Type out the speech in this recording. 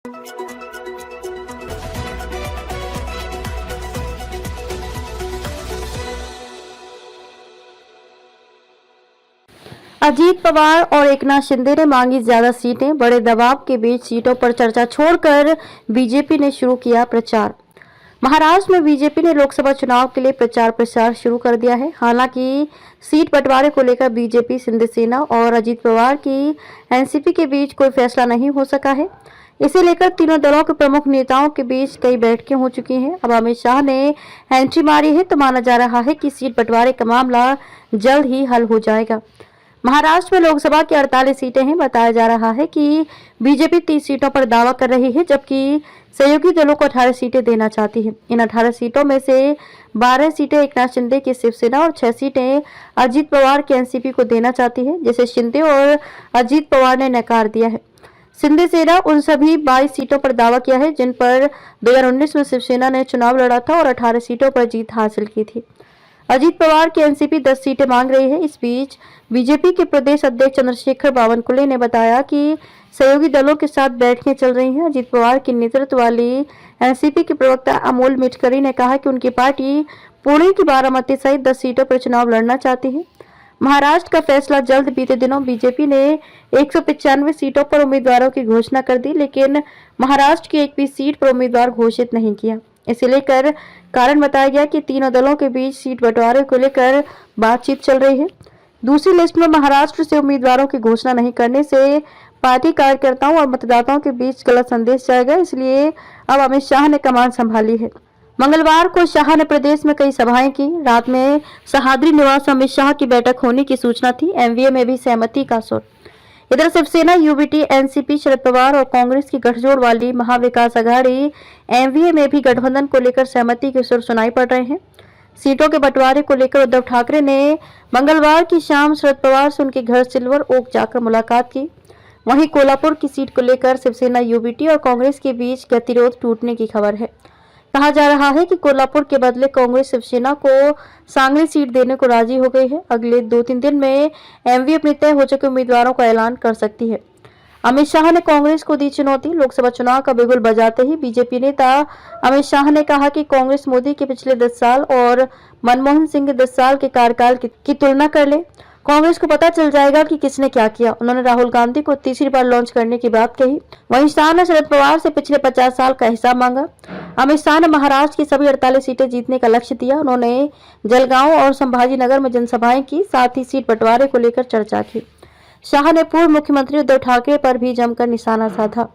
अजीत पवार और एकनाथ शिंदे ने मांगी ज्यादा सीटें। बड़े दबाव के बीच सीटों पर चर्चा छोड़कर बीजेपी ने शुरू किया प्रचार। महाराष्ट्र में बीजेपी ने लोकसभा चुनाव के लिए प्रचार शुरू कर दिया है। हालांकि सीट बंटवारे को लेकर बीजेपी, शिंदे और अजीत पवार की एनसीपी के बीच कोई फैसला नहीं हो सका है। इसे लेकर तीनों दलों के प्रमुख नेताओं के बीच कई बैठकें हो चुकी हैं। अब अमित शाह ने एंट्री मारी है तो माना जा रहा है कि सीट बंटवारे का मामला जल्द ही हल हो जाएगा। महाराष्ट्र में लोकसभा की 48 सीटें हैं। बताया जा रहा है कि बीजेपी 30 सीटों पर दावा कर रही है, जबकि सहयोगी दलों को 18 सीटें देना चाहती है। इन 18 सीटों में से 12 सीटें एकनाथ शिंदे की शिवसेना और 6 सीटें अजीत पवार की एनसीपी को देना चाहती है, जिसे शिंदे और अजीत पवार ने नकार दिया है। शिंदे सेना उन सभी 22 सीटों पर दावा किया है जिन पर 2019 में शिवसेना ने चुनाव लड़ा था और 18 सीटों पर जीत हासिल की थी। अजीत पवार की एनसीपी 10 सीटें मांग रही है। इस बीच बीजेपी के प्रदेश अध्यक्ष चंद्रशेखर बावनकुले ने बताया कि सहयोगी दलों के साथ बैठकें चल रही हैं। अजीत पवार के नेतृत्व वाली एनसीपी के प्रवक्ता अमोल मिटकरी ने कहा कि उनकी पार्टी पुणे की बारामती सहित 10 सीटों पर चुनाव लड़ना चाहती है। महाराष्ट्र का फैसला जल्द। बीते दिनों बीजेपी ने 195 सीटों पर उम्मीदवारों की घोषणा कर दी, लेकिन महाराष्ट्र की एक भी सीट पर उम्मीदवार घोषित नहीं किया। इसे लेकर कारण बताया गया कि तीनों दलों के बीच सीट बंटवारे को लेकर बातचीत चल रही है। दूसरी लिस्ट में महाराष्ट्र से उम्मीदवारों की घोषणा नहीं करने से पार्टी कार्यकर्ताओं और मतदाताओं के बीच गलत संदेश जाएगा, इसलिए अब अमित शाह ने कमान संभाली है। मंगलवार को शाह ने प्रदेश में कई सभाएं की। रात में सहाद्री निवास अमित शाह की बैठक होने की सूचना थी। एमवीए में भी सहमति का सुर। इधर शिवसेना, यूबीटी, एनसीपी, शरद पवार और कांग्रेस की गठजोड़ वाली महाविकास आघाड़ी एमवीए में भी गठबंधन को लेकर सहमति के सुर सुनाई पड़ रहे हैं। सीटों के बंटवारे को लेकर उद्धव ठाकरे ने मंगलवार की शाम शरद पवार से उनके घर सिल्वर ओक जाकर मुलाकात की। वहीं कोल्हापुर की सीट को लेकर शिवसेना, यूबीटी और कांग्रेस के बीच गतिरोध टूटने की खबर है। कहा जा रहा है कि कोल्हापुर के बदले कांग्रेस शिवसेना को सांगली सीट देने को राजी हो गई है। अगले 2-3 दिन में एमवीए अपने तय हो चुके उम्मीदवारों का ऐलान कर सकती है। अमित शाह ने कांग्रेस को दी चुनौती। लोकसभा चुनाव का बिगुल बजाते ही बीजेपी नेता अमित शाह ने कहा कि कांग्रेस मोदी के पिछले 10 साल और मनमोहन सिंह के 10 साल के कार्यकाल की तुलना कर ले। कांग्रेस को पता चल जाएगा कि किसने क्या किया। उन्होंने राहुल गांधी को तीसरी बार लॉन्च करने की बात कही। वहीं शाह ने शरद पवार से पिछले 50 साल का हिसाब मांगा। अमित शाह ने महाराष्ट्र की सभी 48 सीटें जीतने का लक्ष्य दिया। उन्होंने जलगांव और संभाजीनगर में जनसभाएं की, साथ ही सीट बंटवारे को लेकर चर्चा की। शाह ने पूर्व मुख्यमंत्री उद्धव ठाकरे पर भी जमकर निशाना साधा।